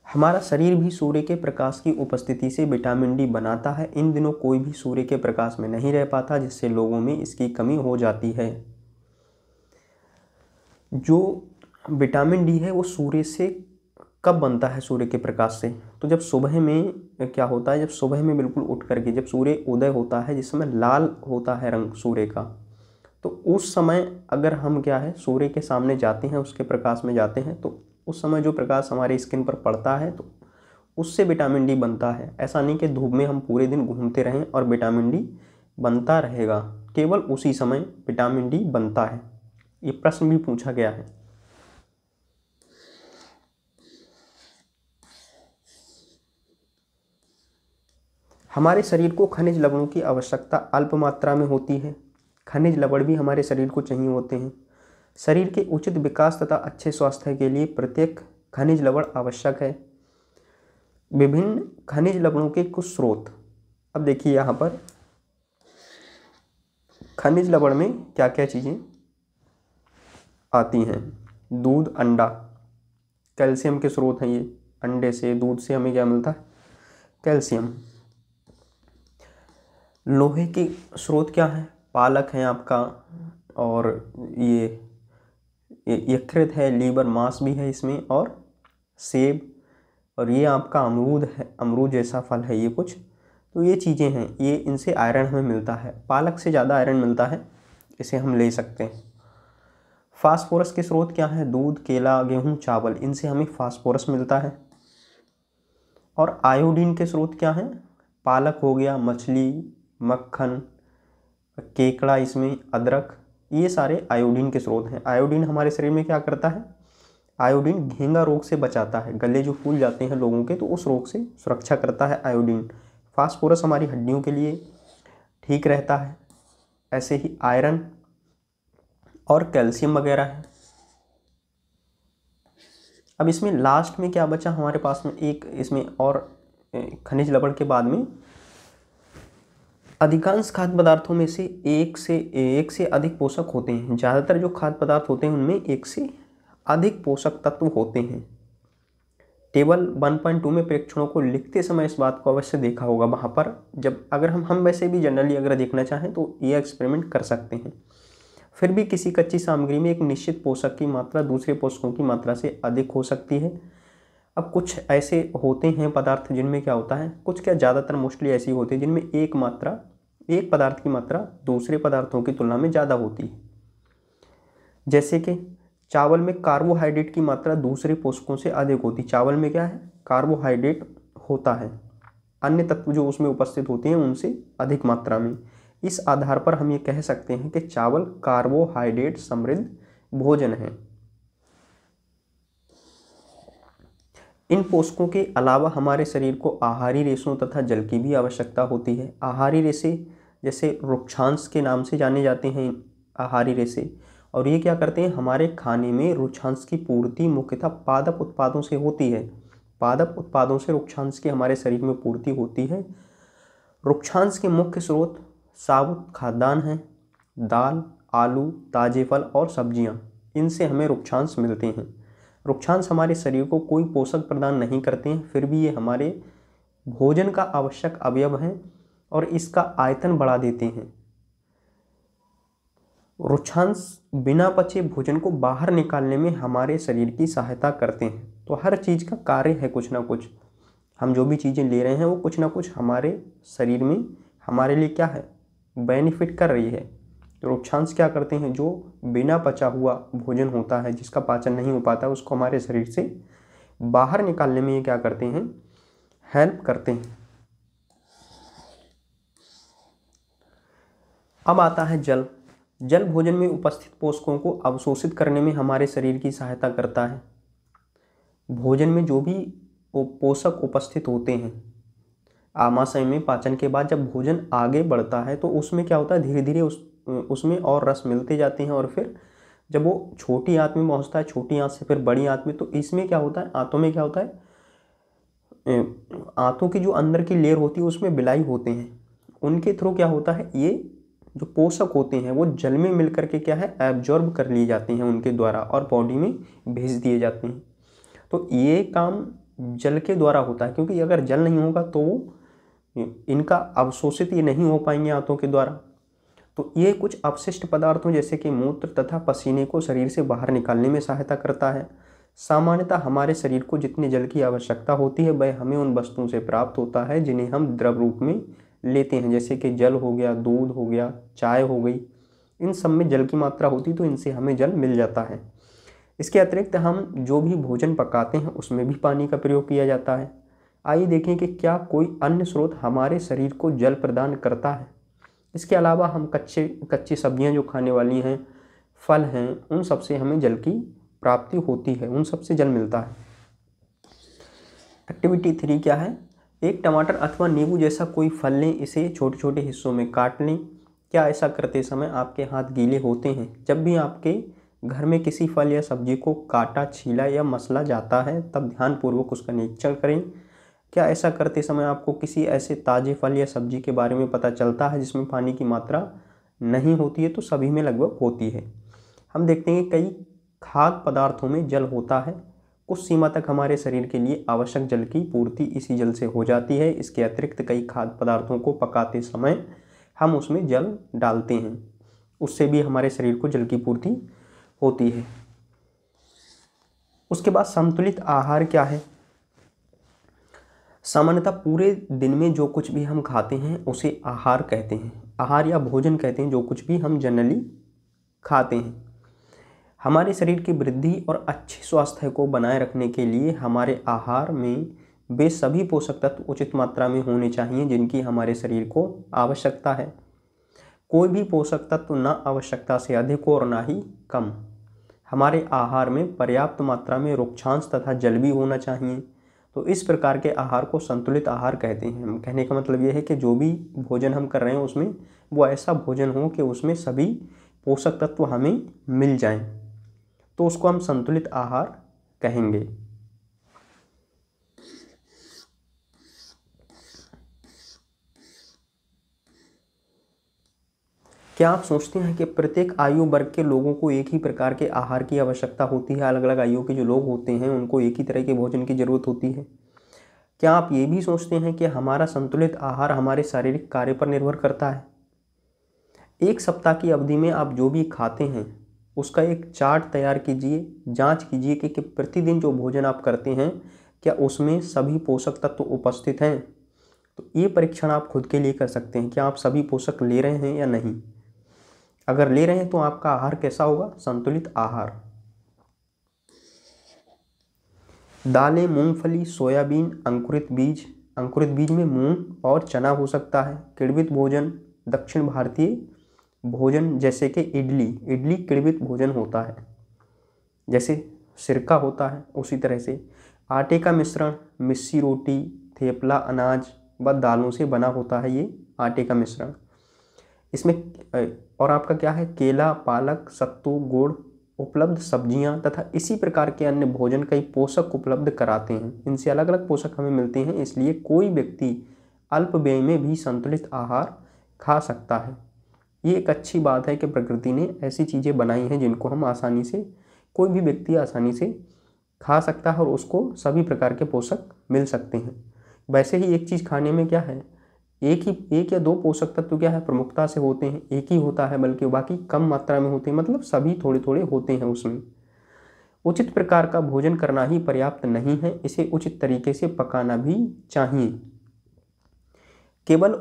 हमारा शरीर भी सूर्य के प्रकाश की उपस्थिति से विटामिन डी बनाता है। इन दिनों कोई भी सूर्य के प्रकाश में नहीं रह पाता, जिससे लोगों में इसकी कमी हो जाती है। जो विटामिन डी है वो सूर्य से कब बनता है? सूर्य के प्रकाश से। तो जब सुबह में क्या होता है, जब सुबह में बिल्कुल उठ करके जब सूर्य उदय होता है, जिस समय लाल होता है रंग सूर्य का, तो उस समय अगर हम क्या है सूर्य के सामने जाते हैं, उसके प्रकाश में जाते हैं, तो उस समय जो प्रकाश हमारी स्किन पर पड़ता है तो उससे विटामिन डी बनता है। ऐसा नहीं कि धूप में हम पूरे दिन घूमते रहें और विटामिन डी बनता रहेगा, केवल उसी समय विटामिन डी बनता है। ये प्रश्न भी पूछा गया है। हमारे शरीर को खनिज लवणों की आवश्यकता अल्प मात्रा में होती है। खनिज लवण भी हमारे शरीर को चाहिए होते हैं। शरीर के उचित विकास तथा अच्छे स्वास्थ्य के लिए प्रत्येक खनिज लवण आवश्यक है। विभिन्न खनिज लवणों के कुछ स्रोत। अब देखिए यहाँ पर खनिज लवण में क्या क्या चीज़ें आती हैं। दूध, अंडा, कैल्शियम के स्रोत हैं ये। अंडे से, दूध से हमें क्या मिलता है? कैल्शियम। लोहे के स्रोत क्या है? पालक है आपका, और ये यकृत है, लीवर, मांस भी है इसमें, और सेब, और ये आपका अमरूद है, अमरूद जैसा फल है ये कुछ। तो ये चीज़ें हैं, ये इनसे आयरन हमें मिलता है। पालक से ज़्यादा आयरन मिलता है, इसे हम ले सकते हैं। फास्फोरस के स्रोत क्या है? दूध, केला, गेहूँ, चावल, इनसे हमें फास्फोरस मिलता है। और आयोडीन के स्रोत क्या हैं? पालक हो गया, मछली, मक्खन, केकड़ा, इसमें अदरक, ये सारे आयोडीन के स्रोत हैं। आयोडीन हमारे शरीर में क्या करता है? आयोडीन घेंगा रोग से बचाता है। गले जो फूल जाते हैं लोगों के, तो उस रोग से सुरक्षा करता है आयोडीन। फास्फोरस हमारी हड्डियों के लिए ठीक रहता है। ऐसे ही आयरन और कैल्शियम वगैरह है। अब इसमें लास्ट में क्या बचा हमारे पास में? एक इसमें और खनिज लवण के बाद में अधिकांश खाद्य पदार्थों में से एक से अधिक पोषक होते हैं। ज़्यादातर जो खाद्य पदार्थ होते हैं उनमें एक से अधिक पोषक तत्व होते हैं। टेबल 1.2 में परीक्षणों को लिखते समय इस बात को अवश्य देखा होगा। वहाँ पर जब अगर हम वैसे भी जनरली अगर देखना चाहें तो ये एक्सपेरिमेंट कर सकते हैं। फिर भी किसी कच्ची सामग्री में एक निश्चित पोषक की मात्रा दूसरे पोषकों की मात्रा से अधिक हो सकती है। अब कुछ ऐसे होते हैं पदार्थ जिनमें क्या होता है, कुछ क्या ज़्यादातर मोस्टली ऐसी होती है जिनमें एक पदार्थ की मात्रा दूसरे पदार्थों की तुलना में ज़्यादा होती है। जैसे कि चावल में कार्बोहाइड्रेट की मात्रा दूसरे पोषकों से अधिक होती है। चावल में क्या है? कार्बोहाइड्रेट होता है, अन्य तत्व जो उसमें उपस्थित होते हैं उनसे अधिक मात्रा में। इस आधार पर हम ये कह सकते हैं कि चावल कार्बोहाइड्रेट समृद्ध भोजन है। इन पोषकों के अलावा हमारे शरीर को आहारी रेशों तथा जल की भी आवश्यकता होती है। आहारी रेशे जैसे रुक्षांश के नाम से जाने जाते हैं आहारी रेशे, और ये क्या करते हैं? हमारे खाने में रुक्षांश की पूर्ति मुख्यतः पादप उत्पादों से होती है। पादप उत्पादों से रुक्षांश की हमारे शरीर में पूर्ति होती है। रुक्षांश के मुख्य स्रोत साबुत खाद्यान्न हैं, दाल, आलू, ताजे फल और सब्जियां, इनसे हमें रुक्षांश मिलते हैं। रुक्षांश हमारे शरीर को कोई पोषक प्रदान नहीं करते हैं, फिर भी ये हमारे भोजन का आवश्यक अवयव हैं और इसका आयतन बढ़ा देते हैं। रुक्षांश बिना पचे भोजन को बाहर निकालने में हमारे शरीर की सहायता करते हैं। तो हर चीज़ का कार्य है कुछ ना कुछ, हम जो भी चीज़ें ले रहे हैं वो कुछ ना कुछ हमारे शरीर में हमारे लिए क्या है, बेनिफिट कर रही है। तो रुक्षांश क्या करते हैं, जो बिना पचा हुआ भोजन होता है, जिसका पाचन नहीं हो पाता, उसको हमारे शरीर से बाहर निकालने में ये क्या करते हैं, हेल्प करते हैं। अब आता है जल। जल भोजन में उपस्थित पोषकों को अवशोषित करने में हमारे शरीर की सहायता करता है। भोजन में जो भी पोषक उपस्थित होते हैं, आमाशय में पाचन के बाद जब भोजन आगे बढ़ता है तो उसमें क्या होता है, धीरे धीरे उसमें और रस मिलते जाते हैं, और फिर जब वो छोटी आंत में पहुँचता है, छोटी आंत से फिर बड़ी आंत में, तो इसमें क्या होता है, आंतों में क्या होता है, आंतों की जो अंदर की लेयर होती है उसमें बिलाई होते हैं, उनके थ्रू क्या होता है, ये जो पोषक होते हैं वो जल में मिल करके क्या है, एब्जॉर्ब कर लिए जाते हैं उनके द्वारा और बॉडी में भेज दिए जाते हैं। तो ये काम जल के द्वारा होता है, क्योंकि अगर जल नहीं होगा तो इनका अवशोषित ये नहीं हो पाएंगे आंतों के द्वारा। तो ये कुछ अपशिष्ट पदार्थों जैसे कि मूत्र तथा पसीने को शरीर से बाहर निकालने में सहायता करता है। सामान्यतः हमारे शरीर को जितने जल की आवश्यकता होती है वह हमें उन वस्तुओं से प्राप्त होता है जिन्हें हम द्रव रूप में लेते हैं, जैसे कि जल हो गया, दूध हो गया, चाय हो गई, इन सब में जल की मात्रा होती तो इनसे हमें जल मिल जाता है। इसके अतिरिक्त हम जो भी भोजन पकाते हैं उसमें भी पानी का प्रयोग किया जाता है। आइए देखें कि क्या कोई अन्य स्रोत हमारे शरीर को जल प्रदान करता है। इसके अलावा हम कच्ची सब्जियां जो खाने वाली हैं, फल हैं, उन सब से हमें जल की प्राप्ति होती है, उन सब से जल मिलता है। एक्टिविटी 3 क्या है, एक टमाटर अथवा नींबू जैसा कोई फल लें, इसे छोटे छोटे हिस्सों में काट लें। क्या ऐसा करते समय आपके हाथ गीले होते हैं? जब भी आपके घर में किसी फल या सब्जी को काटा, छीला या मसला जाता है तब ध्यानपूर्वक उसका निरीक्षण करें। क्या ऐसा करते समय आपको किसी ऐसे ताज़े फल या सब्जी के बारे में पता चलता है जिसमें पानी की मात्रा नहीं होती है? तो सभी में लगभग होती है। हम देखते हैं कि कई खाद्य पदार्थों में जल होता है, कुछ सीमा तक हमारे शरीर के लिए आवश्यक जल की पूर्ति इसी जल से हो जाती है। इसके अतिरिक्त कई खाद्य पदार्थों को पकाते समय हम उसमें जल डालते हैं, उससे भी हमारे शरीर को जल की पूर्ति होती है। उसके बाद संतुलित आहार क्या है? सामान्यतः पूरे दिन में जो कुछ भी हम खाते हैं उसे आहार कहते हैं, आहार या भोजन कहते हैं, जो कुछ भी हम जनरली खाते हैं। हमारे शरीर की वृद्धि और अच्छे स्वास्थ्य को बनाए रखने के लिए हमारे आहार में वे सभी पोषक तत्व उचित मात्रा में होने चाहिए जिनकी हमारे शरीर को आवश्यकता है। कोई भी पोषक तत्व ना आवश्यकता से अधिक हो और ना ही कम। हमारे आहार में पर्याप्त मात्रा में रुक्षांश तथा जल भी होना चाहिए। तो इस प्रकार के आहार को संतुलित आहार कहते हैं। कहने का मतलब ये है कि जो भी भोजन हम कर रहे हैं उसमें वो ऐसा भोजन हो कि उसमें सभी पोषक तत्व हमें मिल जाएं, तो उसको हम संतुलित आहार कहेंगे। क्या आप सोचते हैं कि प्रत्येक आयु वर्ग के लोगों को एक ही प्रकार के आहार की आवश्यकता होती है? अलग अलग आयु के जो लोग होते हैं उनको एक ही तरह के भोजन की जरूरत होती है। क्या आप ये भी सोचते हैं कि हमारा संतुलित आहार हमारे शारीरिक कार्य पर निर्भर करता है? एक सप्ताह की अवधि में आप जो भी खाते हैं उसका एक चार्ट तैयार कीजिए, जांच कीजिए कि प्रतिदिन जो भोजन आप करते हैं क्या उसमें सभी पोषक तत्व उपस्थित हैं। तो ये परीक्षण आप खुद के लिए कर सकते हैं, क्या आप सभी पोषक ले रहे हैं या नहीं। अगर ले रहे हैं तो आपका आहार कैसा होगा? संतुलित आहार। दालें, मूंगफली, सोयाबीन, अंकुरित बीज में मूंग और चना हो सकता है। किण्वित भोजन, दक्षिण भारतीय भोजन जैसे कि इडली किण्वित भोजन होता है, जैसे सिरका होता है उसी तरह से। आटे का मिश्रण, मिस्सी रोटी, थेपला, अनाज व दालों से बना होता है ये आटे का मिश्रण। इसमें और आपका क्या है, केला, पालक, सत्तू, गुड़, उपलब्ध सब्जियां तथा इसी प्रकार के अन्य भोजन कई पोषक उपलब्ध कराते हैं। इनसे अलग अलग पोषक हमें मिलते हैं, इसलिए कोई व्यक्ति अल्प व्यय में भी संतुलित आहार खा सकता है। ये एक अच्छी बात है कि प्रकृति ने ऐसी चीज़ें बनाई हैं जिनको हम आसानी से, कोई भी व्यक्ति आसानी से खा सकता है और उसको सभी प्रकार के पोषक मिल सकते हैं। वैसे ही एक चीज़ खाने में क्या है, एक या दो पोषक तत्व क्या है प्रमुखता से होते हैं, एक ही होता है, बल्कि बाकी कम मात्रा में होते हैं, मतलब सभी थोड़े थोड़े होते हैं उसमें। उचित प्रकार का भोजन करना ही पर्याप्त नहीं है, इसे उचित तरीके से पकाना भी चाहिए। केवल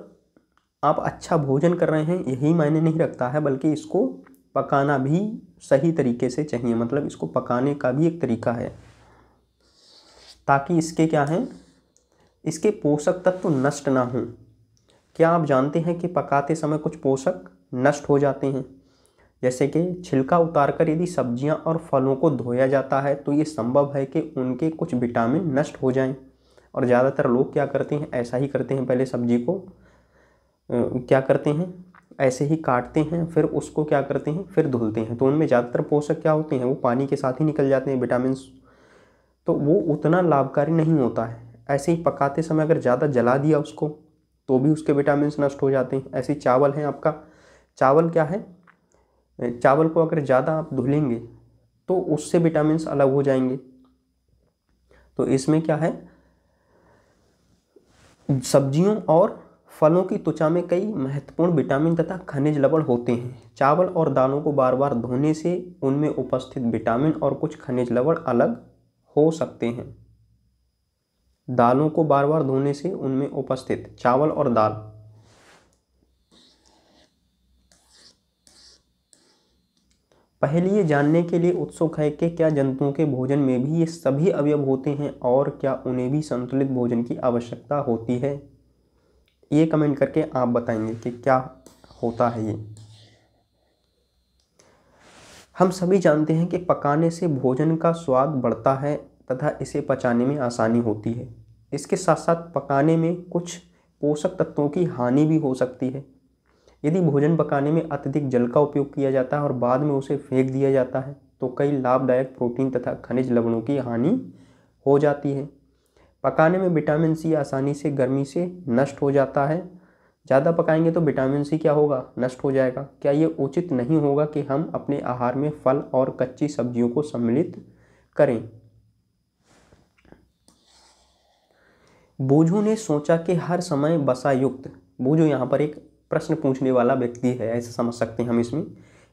आप अच्छा भोजन कर रहे हैं यही मायने नहीं रखता है, बल्कि इसको पकाना भी सही तरीके से चाहिए, मतलब इसको पकाने का भी एक तरीका है, ताकि इसके क्या हैं, इसके पोषक तत्व नष्ट ना हों। क्या आप जानते हैं कि पकाते समय कुछ पोषक नष्ट हो जाते हैं? जैसे कि छिलका उतारकर यदि सब्जियां और फलों को धोया जाता है तो ये संभव है कि उनके कुछ विटामिन नष्ट हो जाएं। और ज़्यादातर लोग क्या करते हैं, ऐसा ही करते हैं, पहले सब्जी को क्या करते हैं, ऐसे ही काटते हैं, फिर उसको क्या करते हैं, फिर धुलते हैं, तो उनमें ज़्यादातर पोषक क्या होते हैं, वो पानी के साथ ही निकल जाते हैं, विटामिन, तो वो उतना लाभकारी नहीं होता है। ऐसे ही पकाते समय अगर ज़्यादा जला दिया उसको तो भी उसके विटामिन नष्ट हो जाते हैं। ऐसे ही चावल है आपका, चावल क्या है, चावल को अगर ज़्यादा आप धुलेंगे तो उससे विटामिन अलग हो जाएंगे। तो इसमें क्या है, सब्जियों और फलों की त्वचा में कई महत्वपूर्ण विटामिन तथा खनिज लवण होते हैं। चावल और दालों को बार बार धोने से उनमें उपस्थित विटामिन और कुछ खनिज लवण अलग हो सकते हैं। दालों को बार बार धोने से उनमें उपस्थित, चावल और दाल, पहले ये जानने के लिए उत्सुक है कि क्या जंतुओं के भोजन में भी ये सभी अवयव होते हैं और क्या उन्हें भी संतुलित भोजन की आवश्यकता होती है? ये कमेंट करके आप बताएंगे कि क्या होता है ये। हम सभी जानते हैं कि पकाने से भोजन का स्वाद बढ़ता है तथा इसे पचाने में आसानी होती है। इसके साथ साथ पकाने में कुछ पोषक तत्वों की हानि भी हो सकती है। यदि भोजन पकाने में अत्यधिक जल का उपयोग किया जाता है और बाद में उसे फेंक दिया जाता है तो कई लाभदायक प्रोटीन तथा खनिज लवणों की हानि हो जाती है। पकाने में विटामिन सी आसानी से गर्मी से नष्ट हो जाता है। ज़्यादा पकाएंगे तो विटामिन सी क्या होगा, नष्ट हो जाएगा। क्या ये उचित नहीं होगा कि हम अपने आहार में फल और कच्ची सब्जियों को सम्मिलित करें? बोझो ने सोचा कि हर समय वसा युक्त, बोझो यहाँ पर एक प्रश्न पूछने वाला व्यक्ति है, ऐसा समझ सकते हैं हम इसमें।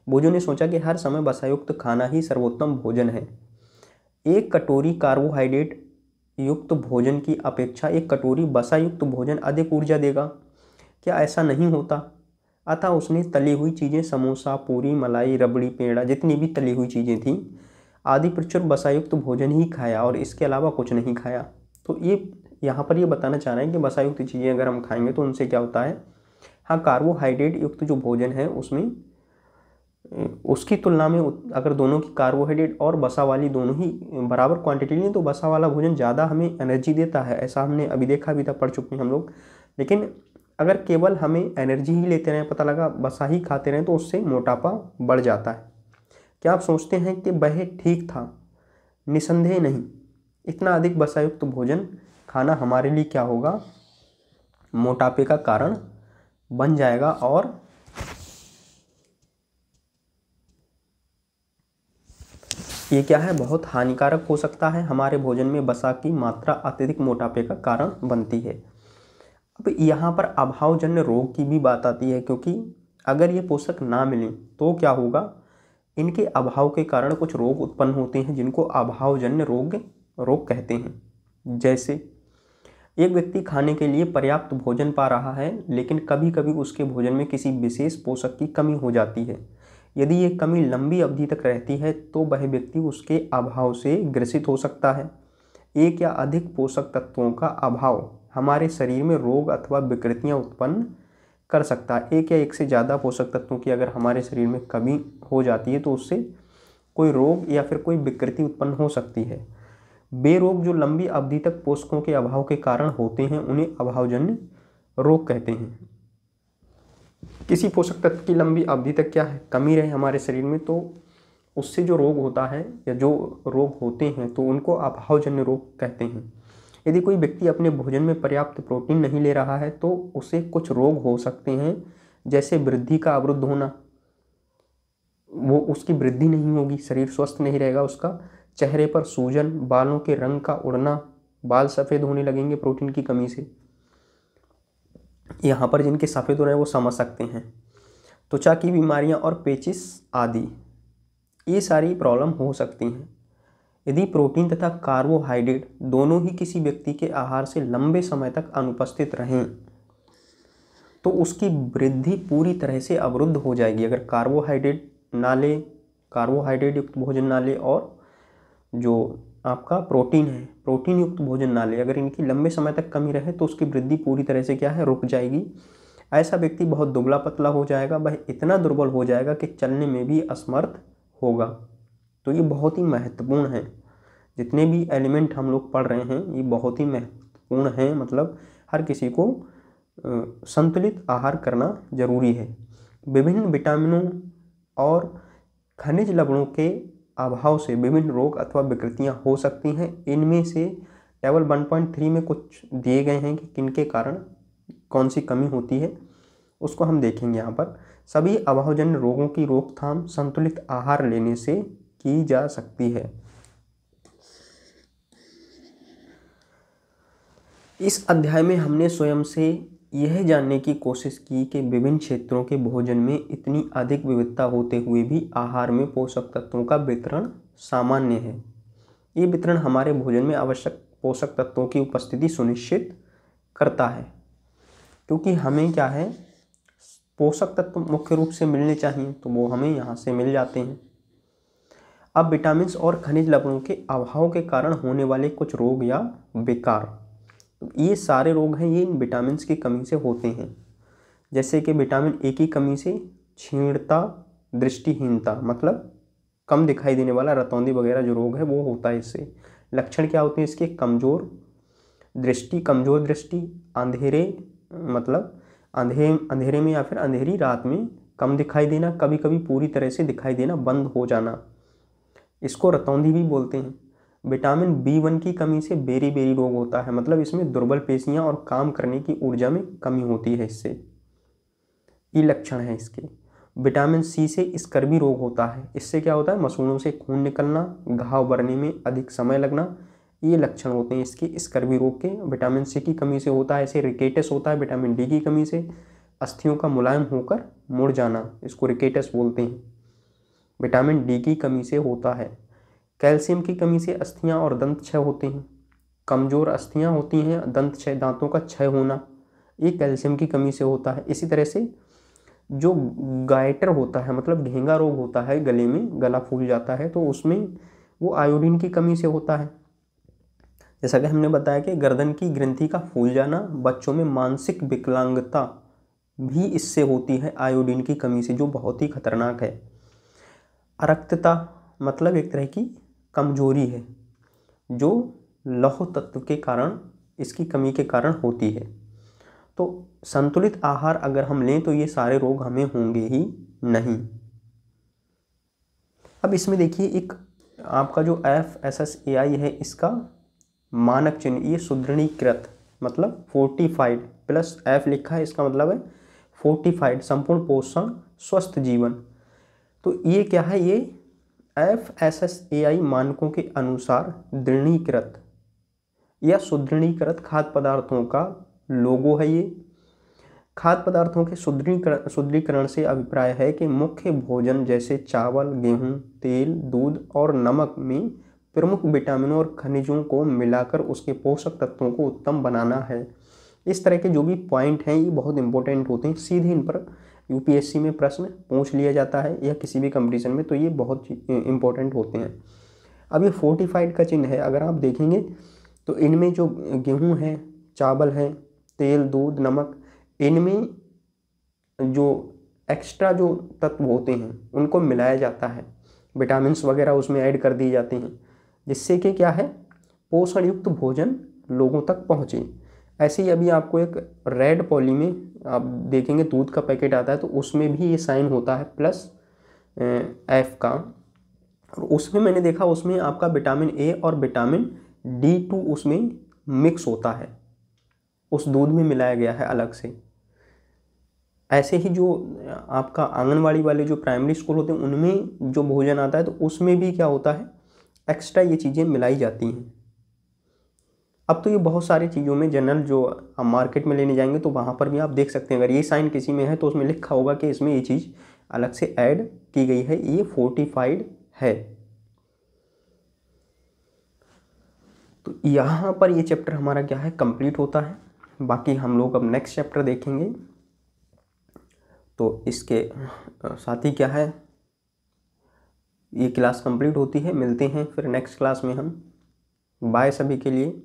बोझो ने सोचा कि हर समय वसा युक्त खाना ही सर्वोत्तम भोजन है। एक कटोरी कार्बोहाइड्रेट युक्त भोजन की अपेक्षा एक कटोरी वसा युक्त भोजन अधिक ऊर्जा देगा। क्या ऐसा नहीं होता? अतः उसने तली हुई चीज़ें, समोसा, पूरी, मलाई, रबड़ी, पेड़ा, जितनी भी तली हुई चीज़ें थीं आदि प्रचुर वसायुक्त भोजन ही खाया और इसके अलावा कुछ नहीं खाया। तो ये यहाँ पर ये बताना चाह रहे हैं कि वसायुक्त चीज़ें अगर हम खाएंगे तो उनसे क्या होता है, हाँ, कार्बोहाइड्रेट युक्त जो भोजन है उसमें उसकी तुलना में अगर दोनों की कार्बोहाइड्रेट और वसा वाली दोनों ही बराबर क्वांटिटी लें तो वसा वाला भोजन ज़्यादा हमें एनर्जी देता है। ऐसा हमने अभी देखा भी था, पढ़ चुके हैं हम लोग। लेकिन अगर केवल हमें एनर्जी ही लेते रहें, पता लगा वसा ही खाते रहें, तो उससे मोटापा बढ़ जाता है। क्या आप सोचते हैं कि वह ठीक था? निसंदेह नहीं। इतना अधिक वसायुक्त भोजन खाना हमारे लिए क्या होगा, मोटापे का कारण बन जाएगा और ये क्या है, बहुत हानिकारक हो सकता है। हमारे भोजन में वसा की मात्रा अत्यधिक मोटापे का कारण बनती है। अब यहाँ पर अभावजन्य रोग की भी बात आती है, क्योंकि अगर ये पोषक ना मिलें तो क्या होगा, इनके अभाव के कारण कुछ रोग उत्पन्न होते हैं जिनको अभावजन्य रोग कहते हैं। जैसे एक व्यक्ति खाने के लिए पर्याप्त भोजन पा रहा है लेकिन कभी कभी उसके भोजन में किसी विशेष पोषक की कमी हो जाती है। यदि ये कमी लंबी अवधि तक रहती है तो वह व्यक्ति उसके अभाव से ग्रसित हो सकता है। एक या अधिक पोषक तत्वों का अभाव हमारे शरीर में रोग अथवा विकृतियां उत्पन्न कर सकता है। एक या एक से ज़्यादा पोषक तत्वों की अगर हमारे शरीर में कमी हो जाती है तो उससे कोई रोग या फिर कोई विकृति उत्पन्न हो सकती है। वे रोग जो लंबी अवधि तक पोषकों के अभाव के कारण होते हैं उन्हें अभावजन्य रोग कहते हैं। किसी पोषक तत्व की लंबी अवधि तक क्या है, कमी रहे हमारे शरीर में, तो उससे जो रोग होता है या जो रोग होते हैं तो उनको अभावजन्य रोग कहते हैं। यदि कोई व्यक्ति अपने भोजन में पर्याप्त प्रोटीन नहीं ले रहा है तो उसे कुछ रोग हो सकते हैं, जैसे वृद्धि का अवरुद्ध होना, वो उसकी वृद्धि नहीं होगी, शरीर स्वस्थ नहीं रहेगा उसका। चेहरे पर सूजन, बालों के रंग का उड़ना, बाल सफ़ेद होने लगेंगे प्रोटीन की कमी से। यहाँ पर जिनके सफ़ेद हो रहे हैं वो समझ सकते हैं। त्वचा की बीमारियाँ और पेचिश आदि, ये सारी प्रॉब्लम हो सकती हैं। यदि प्रोटीन तथा कार्बोहाइड्रेट दोनों ही किसी व्यक्ति के आहार से लंबे समय तक अनुपस्थित रहें तो उसकी वृद्धि पूरी तरह से अवरुद्ध हो जाएगी। अगर कार्बोहाइड्रेट युक्त भोजन ना ले और जो आपका प्रोटीन है, प्रोटीन युक्त भोजन ना ले, अगर इनकी लंबे समय तक कमी रहे तो उसकी वृद्धि पूरी तरह से क्या है, रुक जाएगी। ऐसा व्यक्ति बहुत दुबला पतला हो जाएगा, वह इतना दुर्बल हो जाएगा कि चलने में भी असमर्थ होगा। तो ये बहुत ही महत्वपूर्ण है। जितने भी एलिमेंट हम लोग पढ़ रहे हैं ये बहुत ही महत्वपूर्ण हैं। मतलब हर किसी को संतुलित आहार करना जरूरी है। विभिन्न विटामिनों और खनिज लवणों के अभाव से विभिन्न रोग अथवा विकृतियां हो सकती हैं। इनमें से टेबल 1.3 में कुछ दिए गए हैं कि किनके कारण कौन सी कमी होती है, उसको हम देखेंगे। यहाँ पर सभी अभावजन्य रोगों की रोकथाम संतुलित आहार लेने से की जा सकती है। इस अध्याय में हमने स्वयं से यह जानने की कोशिश की कि विभिन्न क्षेत्रों के भोजन में इतनी अधिक विविधता होते हुए भी आहार में पोषक तत्वों का वितरण सामान्य है। ये वितरण हमारे भोजन में आवश्यक पोषक तत्वों की उपस्थिति सुनिश्चित करता है, क्योंकि हमें क्या है, पोषक तत्व मुख्य रूप से मिलने चाहिए तो वो हमें यहाँ से मिल जाते हैं। अब विटामिन और खनिज लवणों के अभाव के कारण होने वाले कुछ रोग या विकार, ये सारे रोग हैं ये इन विटामिन की कमी से होते हैं। जैसे कि विटामिन ए की कमी से क्षीणता, दृष्टिहीनता, मतलब कम दिखाई देने वाला रतौंधी वगैरह जो रोग है वो होता है। इससे लक्षण क्या होते हैं इसके, कमज़ोर दृष्टि, अंधेरे, मतलब अंधेरे में या फिर अंधेरी रात में कम दिखाई देना, कभी कभी पूरी तरह से दिखाई देना बंद हो जाना, इसको रतौंधी भी बोलते हैं। विटामिन B1 की कमी से बेरी रोग होता है, मतलब इसमें दुर्बल पेशियां और काम करने की ऊर्जा में कमी होती है। इससे ये लक्षण है इसके। विटामिन C से स्कर्वी रोग होता है, इससे क्या होता है, मसूड़ों से खून निकलना, घाव भरने में अधिक समय लगना, ये लक्षण होते हैं इसके स्कर्वी रोग के। विटामिन C की कमी से होता है। ऐसे रिकेटस होता है विटामिन D की कमी से, अस्थियों का मुलायम होकर मुड़ जाना, इसको रिकेटस बोलते हैं। विटामिन D की कमी से होता है। कैल्शियम की कमी से अस्थियां और दंत क्षय होते हैं। कमज़ोर अस्थियां होती हैं, दंत क्षय, दांतों का क्षय होना, ये कैल्शियम की कमी से होता है। इसी तरह से जो गाइटर होता है, मतलब घेंगा रोग होता है, गले में गला फूल जाता है, तो उसमें वो आयोडीन की कमी से होता है। जैसा कि हमने बताया कि गर्दन की ग्रंथि का फूल जाना, बच्चों में मानसिक विकलांगता भी इससे होती है आयोडीन की कमी से, जो बहुत ही खतरनाक है। अरक्तता, मतलब एक तरह की कमजोरी है जो लौह तत्व के कारण, इसकी कमी के कारण होती है। तो संतुलित आहार अगर हम लें तो ये सारे रोग हमें होंगे ही नहीं। अब इसमें देखिए एक आपका जो FSSAI है, इसका मानक चिन्ह, ये सुदृढ़ीकृत, मतलब फोर्टिफाइड प्लस F लिखा है, इसका मतलब है फोर्टिफाइड, संपूर्ण पोषण स्वस्थ जीवन। तो ये क्या है, ये FSSAI मानकों के अनुसार दृढ़ीकृत या सुदृढ़ीकृत खाद्य पदार्थों का लोगो है। ये खाद्य पदार्थों के सुदृढ़ीकरण से अभिप्राय है कि मुख्य भोजन जैसे चावल, गेहूं, तेल, दूध और नमक में प्रमुख विटामिनों और खनिजों को मिलाकर उसके पोषक तत्वों को उत्तम बनाना है। इस तरह के जो भी पॉइंट हैं ये बहुत इंपॉर्टेंट होते हैं, सीधे इन पर UPSC में प्रश्न पूछ लिया जाता है या किसी भी कंपटीशन में, तो ये बहुत इंपॉर्टेंट होते हैं। अब ये फोर्टिफाइड का चिन्ह है, अगर आप देखेंगे तो इनमें जो गेहूं है, चावल है, तेल, दूध, नमक, इनमें जो एक्स्ट्रा जो तत्व होते हैं उनको मिलाया जाता है, विटामिन्स वगैरह उसमें ऐड कर दिए जाते हैं, जिससे कि क्या है, पोषण युक्त भोजन लोगों तक पहुँचे। ऐसे ही अभी आपको एक रेड पॉली में आप देखेंगे दूध का पैकेट आता है, तो उसमें भी ये साइन होता है +F का, और उसमें मैंने देखा उसमें आपका विटामिन A और विटामिन D2 उसमें मिक्स होता है, उस दूध में मिलाया गया है अलग से। ऐसे ही जो आपका आंगनवाड़ी वाले जो प्राइमरी स्कूल होते हैं उनमें जो भोजन आता है तो उसमें भी क्या होता है, एक्स्ट्रा ये चीज़ें मिलाई जाती हैं। अब तो ये बहुत सारी चीज़ों में जनरल जो आप मार्केट में लेने जाएंगे तो वहाँ पर भी आप देख सकते हैं, अगर ये साइन किसी में है तो उसमें लिखा होगा कि इसमें ये चीज़ अलग से ऐड की गई है, ये फोर्टिफाइड है। तो यहाँ पर ये चैप्टर हमारा क्या है, कंप्लीट होता है। बाकी हम लोग अब नेक्स्ट चैप्टर देखेंगे। तो इसके साथ ही क्या है, ये क्लास कंप्लीट होती है। मिलते हैं फिर नेक्स्ट क्लास में हम। बाय सभी के लिए।